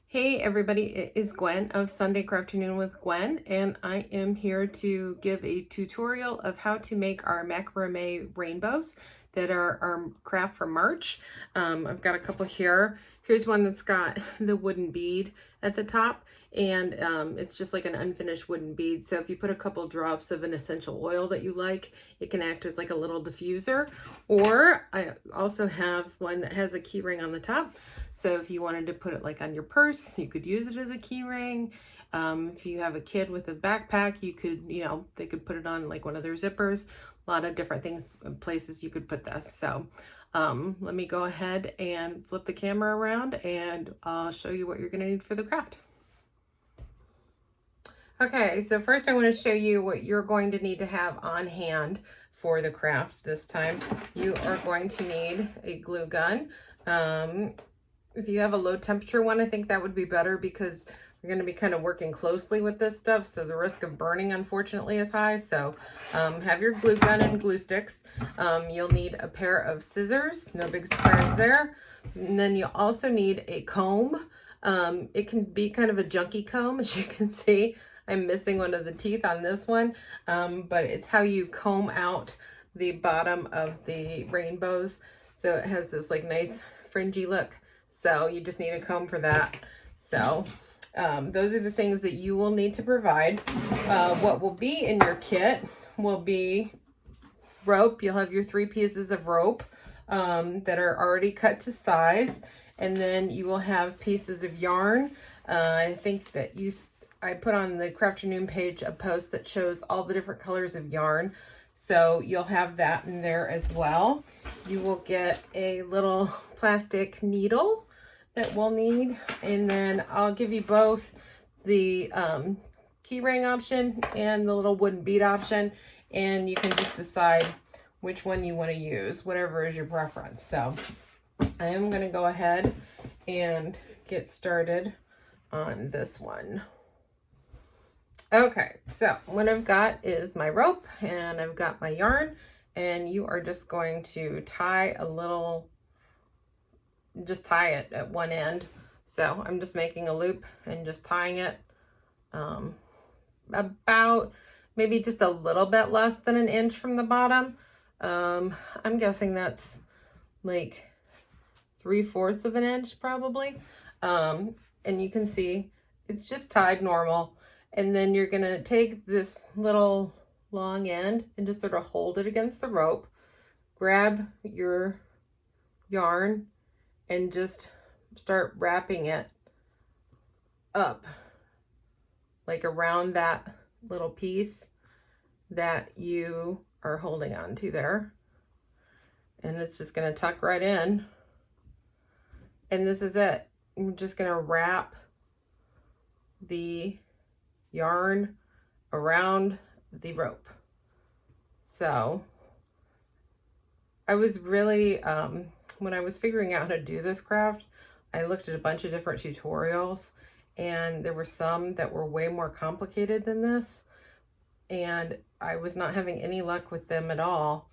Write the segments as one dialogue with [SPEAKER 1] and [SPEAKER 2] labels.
[SPEAKER 1] Hey everybody, it is Gwen of Sunday Crafternoon with Gwen, and I am here to give a tutorial of how to make our macrame rainbows that are our craft for March. I've got a couple here. Here's one that's got the wooden bead at the top, and it's just like an unfinished wooden bead. So if you put a couple drops of an essential oil that you like, it can act as like a little diffuser. Or I also have one that has a key ring on the top. So if you wanted to put it like on your purse, you could use it as a key ring. If you have a kid with a backpack, you could, they could put it on like one of their zippers. A lot of different things, places you could put this. So let me go ahead and flip the camera around and I'll show you what you're going to need for the craft. Okay, so first I want to show you what you're going to need to have on hand for the craft this time. You are going to need a glue gun. If you have a low temperature one, I think that would be better because we're going to be kind of working closely with this stuff. So the risk of burning, unfortunately, is high. So have your glue gun and glue sticks. You'll need a pair of scissors. No big surprise there. And then you'll also need a comb. It can be kind of a junky comb, as you can see. I'm missing one of the teeth on this one, but it's how you comb out the bottom of the rainbows. So it has this like nice fringy look. So you just need a comb for that. So those are the things that you will need to provide. What will be in your kit will be rope. You'll have your 3 pieces of rope that are already cut to size. And then you will have pieces of yarn. I think that I put on the Crafternoon page a post that shows all the different colors of yarn. So you'll have that in there as well. You will get a little plastic needle that we'll need. And then I'll give you both the key ring option and the little wooden bead option. And you can just decide which one you want to use, whatever is your preference. So I am going to go ahead and get started on this one. Okay, so what I've got is my rope and I've got my yarn, and you are just going to tie just tie it at one end. So I'm just making a loop and just tying it about maybe just a little bit less than an inch from the bottom. I'm guessing that's like 3/4 of an inch probably. And you can see it's just tied normal. And then you're gonna take this little long end and just sort of hold it against the rope, grab your yarn and just start wrapping it up like around that little piece that you are holding on to there. And it's just gonna tuck right in. And this is it. You're just gonna wrap the yarn around the rope. So I was really, when I was figuring out how to do this craft, I looked at a bunch of different tutorials, and there were some that were way more complicated than this, and I was not having any luck with them at all.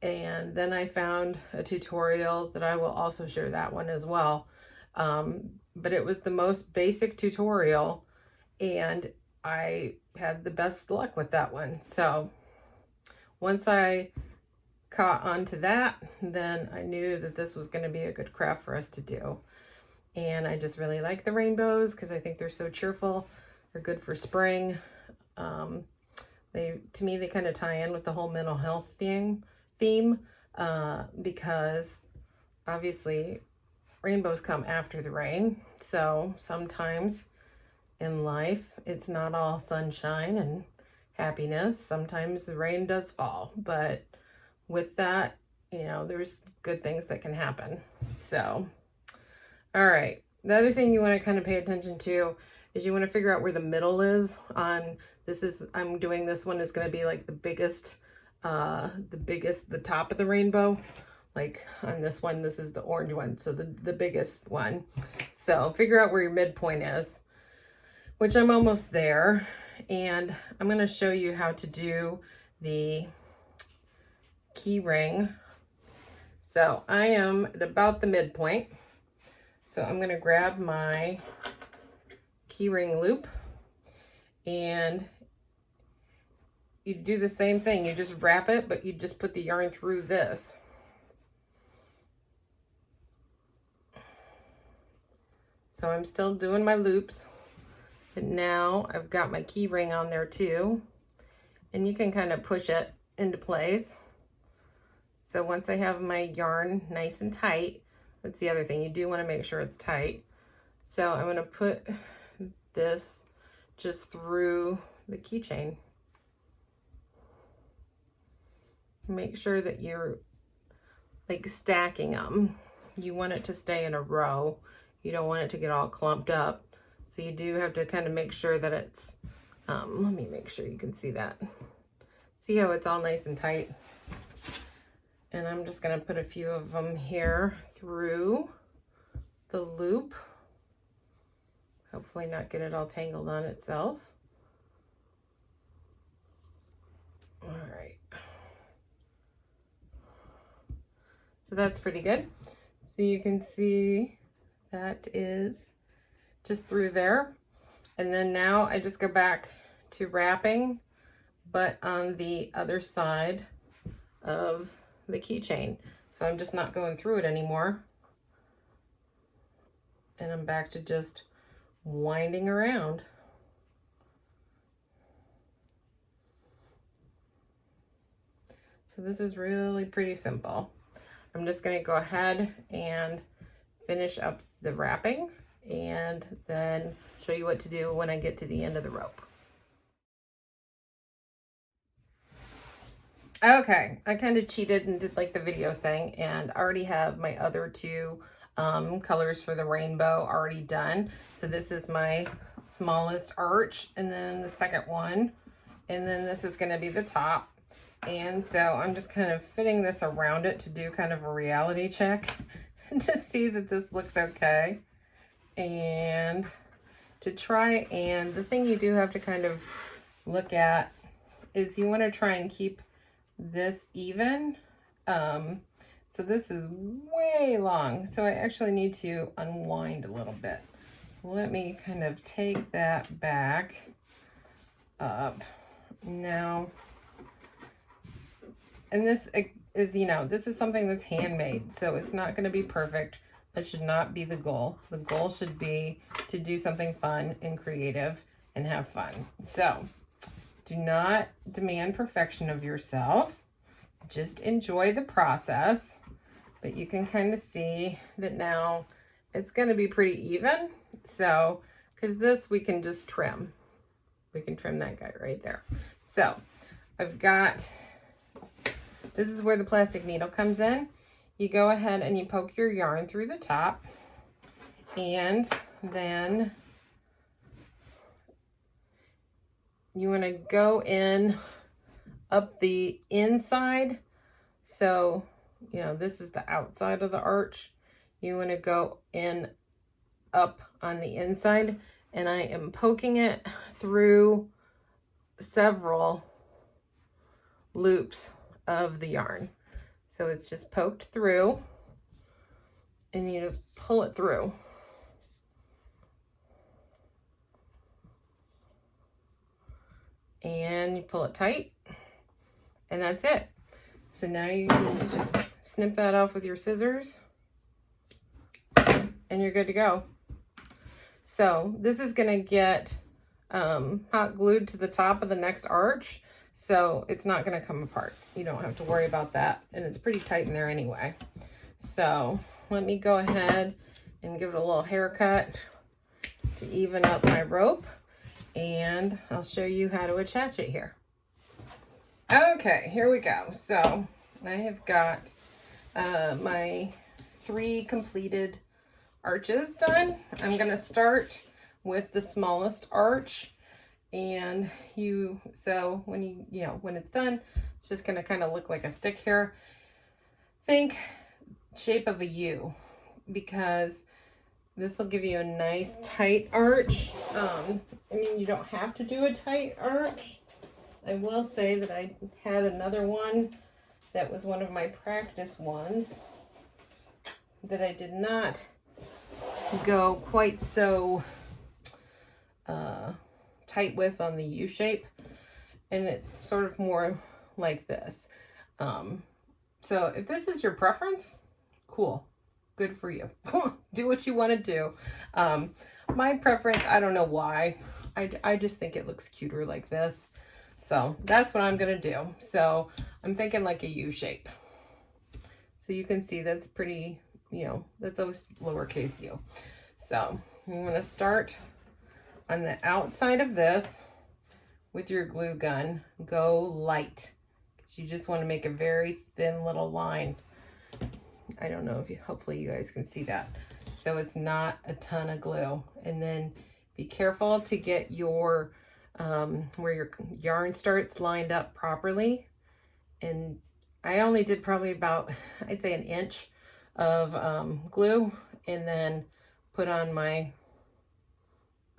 [SPEAKER 1] And then I found a tutorial that I will also share that one as well. But it was the most basic tutorial, and I had the best luck with that one. So once I caught on to that, then I knew that this was going to be a good craft for us to do. And I just really like the rainbows because I think they're so cheerful. They're good for spring. To me, they kind of tie in with the whole mental health theme because obviously rainbows come after the rain. So sometimes in life, it's not all sunshine and happiness. Sometimes the rain does fall, but with that, there's good things that can happen. So, all right. The other thing you want to kind of pay attention to is you want to figure out where the middle is on this. I'm doing this one is going to be like the top of the rainbow. Like on this one, this is the orange one. So the biggest one. So figure out where your midpoint is, which I'm almost there. And I'm going to show you how to do the key ring. So I am at about the midpoint. So I'm going to grab my keyring loop, and you do the same thing. You just wrap it, but you just put the yarn through this. So I'm still doing my loops, but now I've got my key ring on there too, and you can kind of push it into place. So once I have my yarn nice and tight, that's the other thing, you do want to make sure it's tight. So I'm going to put this just through the keychain. Make sure that you're like stacking them. You want it to stay in a row. You don't want it to get all clumped up. So you do have to kind of make sure that it's, let me make sure you can see that. See how it's all nice and tight? And I'm just gonna put a few of them here through the loop. Hopefully not get it all tangled on itself. All right. So that's pretty good. So you can see that is just through there. And then now I just go back to wrapping, but on the other side of the keychain. So I'm just not going through it anymore. And I'm back to just winding around. So this is really pretty simple. I'm just going to go ahead and finish up the wrapping and then show you what to do when I get to the end of the rope. Okay, I kind of cheated and did like the video thing, and I already have my other two colors for the rainbow already done. So this is my smallest arch, and then the second one, and then this is going to be the top. And so I'm just kind of fitting this around it to do kind of a reality check to see that this looks okay. And to try, and the thing you do have to kind of look at is you want to try and keep this even. So this is way long, so I actually need to unwind a little bit. So let me kind of take that back up now. And this is, you know, this is something that's handmade, so it's not going to be perfect. That should not be the goal. The goal should be to do something fun and creative and have fun. So do not demand perfection of yourself. Just enjoy the process. But you can kind of see that now it's going to be pretty even. So, because this we can just trim. We can trim that guy right there. So I've got, this is where the plastic needle comes in. You go ahead and you poke your yarn through the top, and then you want to go in up the inside. So, you know, this is the outside of the arch. You want to go in up on the inside, and I am poking it through several loops of the yarn. So it's just poked through, and you just pull it through. And you pull it tight, and that's it. So now you can just snip that off with your scissors, and you're good to go. So this is going to get hot glued to the top of the next arch, so it's not going to come apart. You don't have to worry about that, and it's pretty tight in there anyway. So let me go ahead and give it a little haircut to even up my rope, and I'll show you how to attach it here. Okay, here we go. So I have got my 3 completed arches done. I'm going to start with the smallest arch, and so when when it's done, it's just going to kind of look like a stick here. Think shape of a U, because this will give you a nice tight arch. I mean, you don't have to do a tight arch. I will say that I had another one that was one of my practice ones that I did not go quite so tight with on the U shape, and it's sort of more like this. So if this is your preference, cool, good for you. Do what you want to do. My preference, I don't know why, I just think it looks cuter like this. So that's what I'm gonna do. So I'm thinking like a U shape. So you can see that's pretty, you know, that's always lowercase u. So I'm gonna start on the outside of this with your glue gun. Go light, because you just want to make a very thin little line. I don't know if you, hopefully you guys can see that. So it's not a ton of glue. And then be careful to get your, where your yarn starts lined up properly. And I only did probably about, I'd say, an inch of glue, and then put on my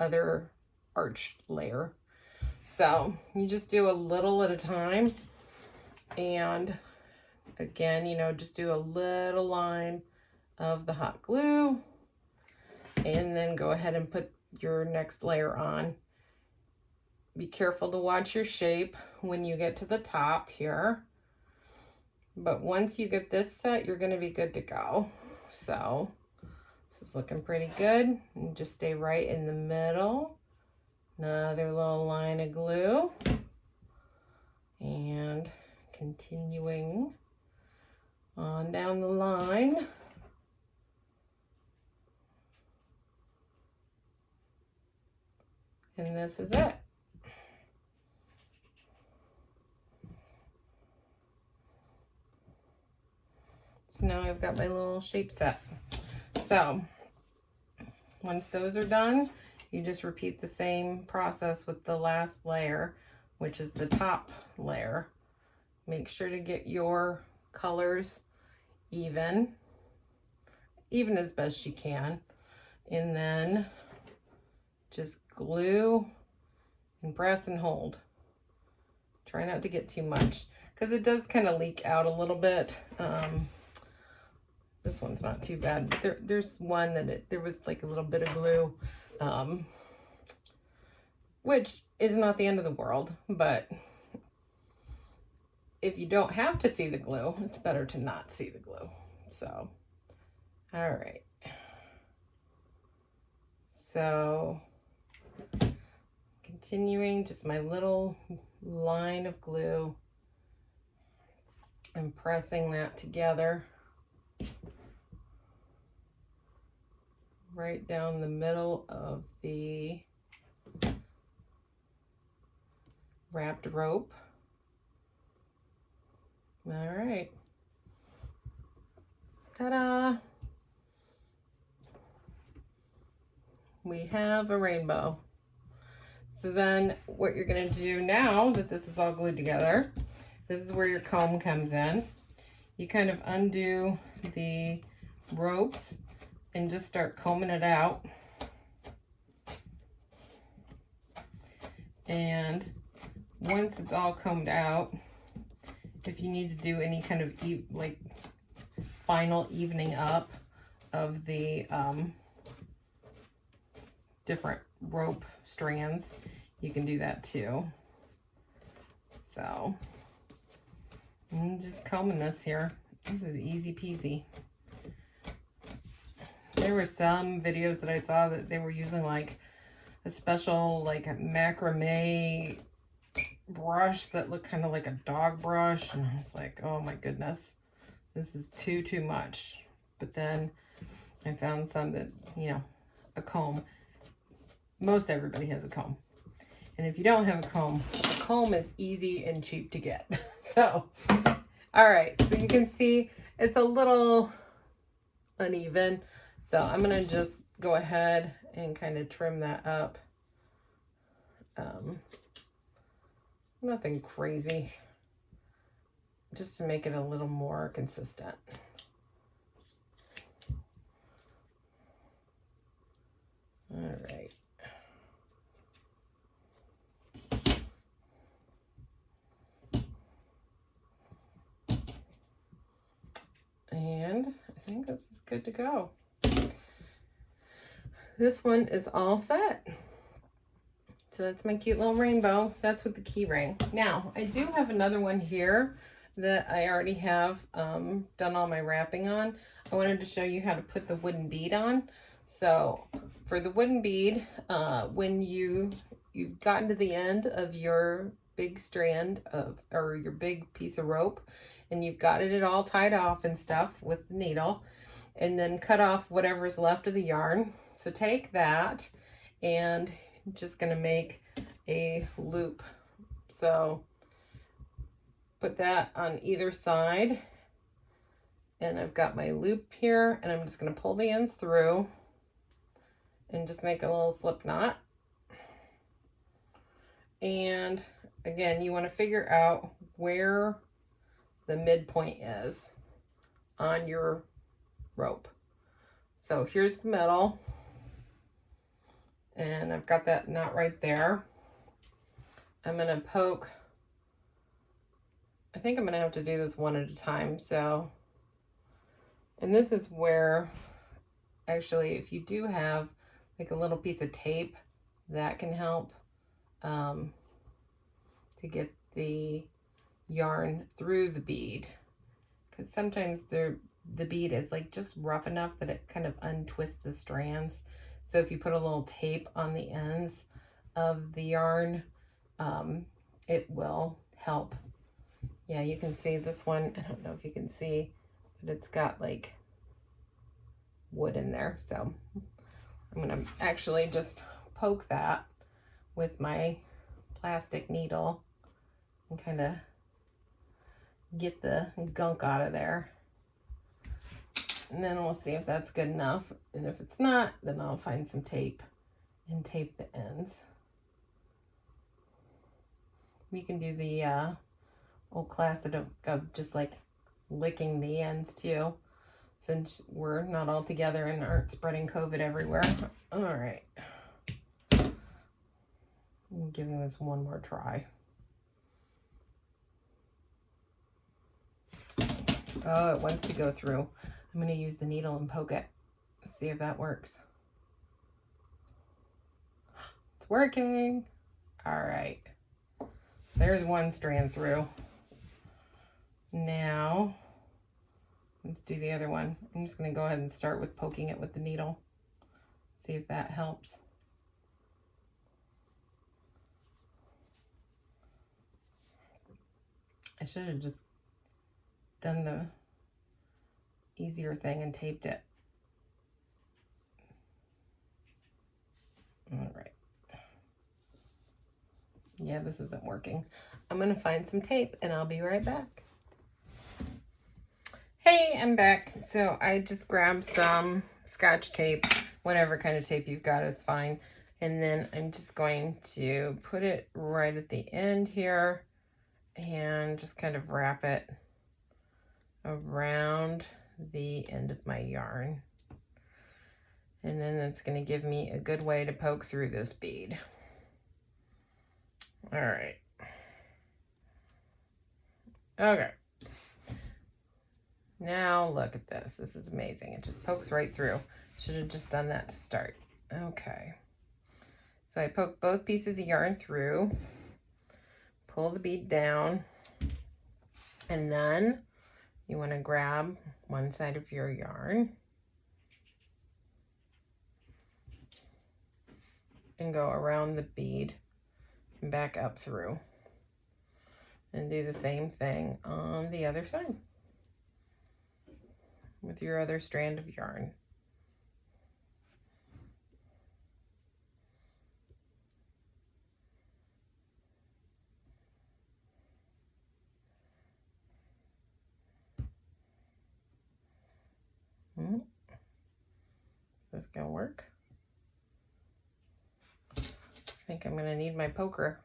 [SPEAKER 1] other arch layer. So you just do a little at a time. And again, you know, just do a little line of the hot glue, and then go ahead and put your next layer on. Be careful to watch your shape when you get to the top here. But once you get this set, you're going to be good to go. So this is looking pretty good. And just stay right in the middle. Another little line of glue. And continuing on down the line. And this is it. So now I've got my little shape set. So once those are done, you just repeat the same process with the last layer, which is the top layer. Make sure to get your colors even as best you can. And then just glue and press and hold. Try not to get too much, because it does kind of leak out a little bit. This one's not too bad. There's one that there was like a little bit of glue, which is not the end of the world, but if you don't have to see the glue, it's better to not see the glue. So, all right. So, continuing just my little line of glue and pressing that together right down the middle of the wrapped rope. All right. Ta-da! We have a rainbow. So then what you're going to do now that this is all glued together, this is where your comb comes in. You kind of undo the ropes and just start combing it out. And once it's all combed out, if you need to do any kind of like final evening up of the different rope strands, you can do that too. So I'm just combing this here. This is easy peasy. There were some videos that I saw that they were using like a special like macrame brush that looked kind of like a dog brush, and I was like, oh my goodness, this is too much. But then I found some that, you know, a comb. Most everybody has a comb, and if you don't have a comb is easy and cheap to get. So all right, so you can see it's a little uneven, so I'm gonna just go ahead and kind of trim that up. Nothing crazy, just to make it a little more consistent. All right. And I think this is good to go. this one is all set. So that's my cute little rainbow. That's with the key ring. Now, I do have another one here that I already have done all my wrapping on. I wanted to show you how to put the wooden bead on. So for the wooden bead, when you've gotten to the end of your big strand or your big piece of rope, and you've got it all tied off and stuff with the needle, and then cut off whatever's left of the yarn. So take that, and I'm just gonna make a loop. So put that on either side, and I've got my loop here, and I'm just gonna pull the ends through and just make a little slip knot. And again, you want to figure out where the midpoint is on your rope. So here's the middle, and I've got that knot right there. I'm going to poke, I think I'm going to have to do this one at a time. So, and this is where, actually, if you do have like a little piece of tape, that can help to get the yarn through the bead, because sometimes the bead is like just rough enough that it kind of untwists the strands. So if you put a little tape on the ends of the yarn, it will help. Yeah, you can see this one. I don't know if you can see, but it's got like wood in there. So I'm gonna actually just poke that with my plastic needle and kind of get the gunk out of there. And then we'll see if that's good enough. And if it's not, then I'll find some tape and tape the ends. We can do the old classic of just like licking the ends too, since we're not all together and aren't spreading COVID everywhere. All right. I'm giving this one more try. Oh, it wants to go through. I'm going to use the needle and poke it. See if that works. It's working. All right. So there's one strand through. Now, let's do the other one. I'm just going to go ahead and start with poking it with the needle. See if that helps. I should have just done the easier thing and taped it. All right. Yeah, this isn't working. I'm gonna find some tape and I'll be right back. Hey, I'm back. So I just grabbed some Scotch tape, whatever kind of tape you've got is fine. And then I'm just going to put it right at the end here and just kind of wrap it around the end of my yarn. And then that's going to give me a good way to poke through this bead. All right. Okay. Now look at this. This is amazing. It just pokes right through. Should have just done that to start. Okay. So I poke both pieces of yarn through, pull the bead down, and then you want to grab one side of your yarn and go around the bead and back up through. And do the same thing on the other side with your other strand of yarn. Is this gonna work? I think I'm gonna need my poker.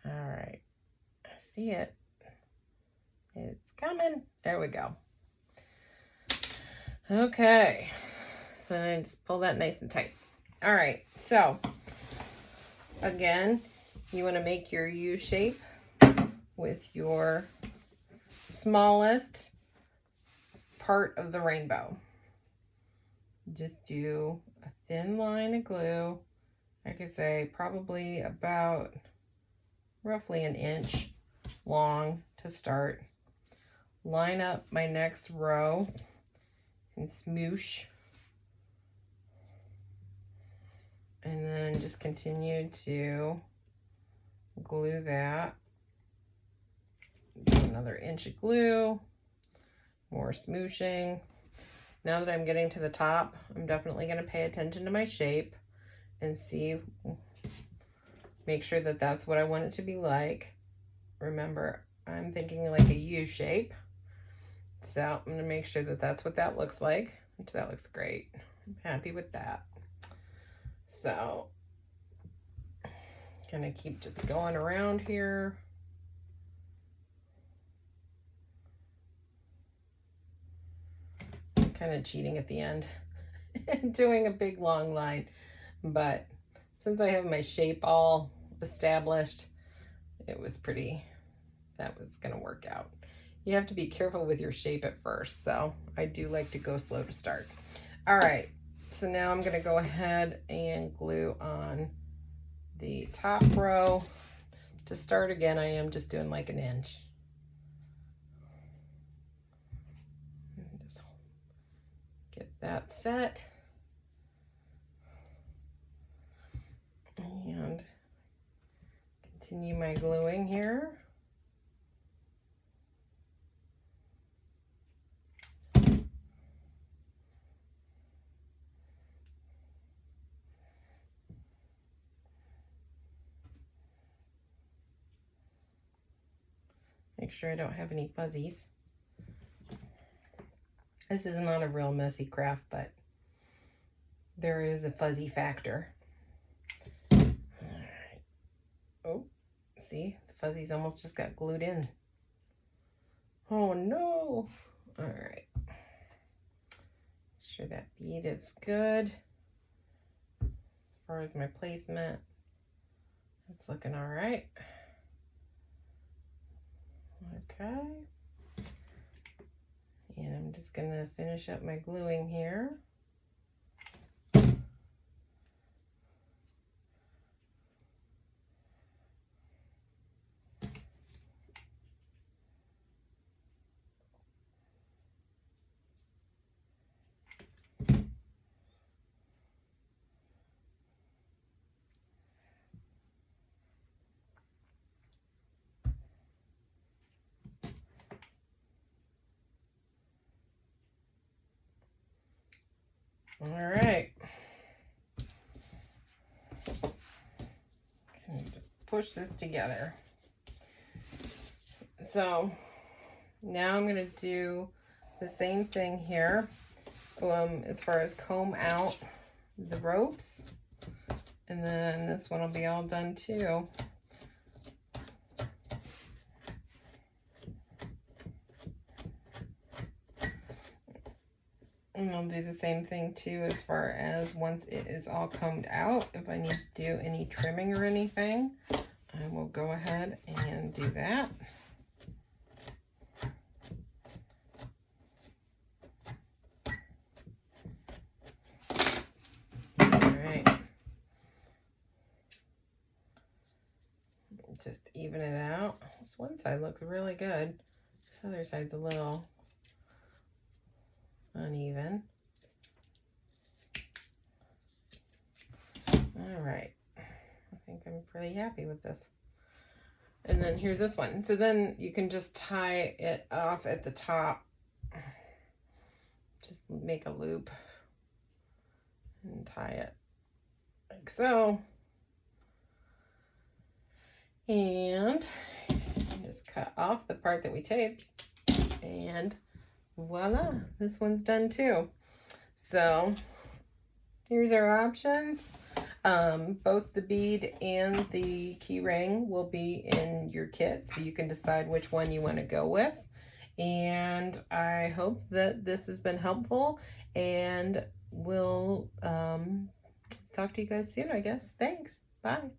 [SPEAKER 1] All right, I see it. It's coming. There we go. Okay, so I just pull that nice and tight. All right, so again, you want to make your U shape with your smallest part of the rainbow. Just do a thin line of glue. I could say probably about roughly an inch long to start. Line up my next row and smoosh. And then just continue to glue that. Do another inch of glue, more smooshing. Now that I'm getting to the top, I'm definitely going to pay attention to my shape and see, make sure that that's what I want it to be like. Remember, I'm thinking like a U shape. So I'm going to make sure that that's what that looks like, which that looks great. I'm happy with that. So, gonna keep just going around here. Kind of cheating at the end and doing a big long line, but since I have my shape all established, it was that was gonna work out. You have to be careful with your shape at first, so I do like to go slow to start. All right, so now I'm gonna go ahead and glue on the top row. To start again, I am just doing like an inch. Just get that set. And continue my gluing here. Make sure I don't have any fuzzies. This is not a real messy craft, but there is a fuzzy factor. All right. Oh, see, the fuzzies almost just got glued in. Oh no. All right. Make sure that bead is good. As far as my placement, it's looking all right. Okay. And I'm just gonna finish up my gluing here. All right. And just push this together. So now I'm going to do the same thing here as far as comb out the ropes. And then this one will be all done too. And I'll do the same thing too as far as once it is all combed out. If I need to do any trimming or anything, I will go ahead and do that. All right. Just even it out. This one side looks really good. This other side's a little uneven. All right, I think I'm pretty happy with this. And then here's this one. So then you can just tie it off at the top. Just make a loop and tie it like so. And just cut off the part that we taped, and voila, this one's done too. So here's our options. Both the bead and the key ring will be in your kit, so you can decide which one you want to go with. And I hope that this has been helpful, and we'll talk to you guys soon, I guess. Thanks. Bye.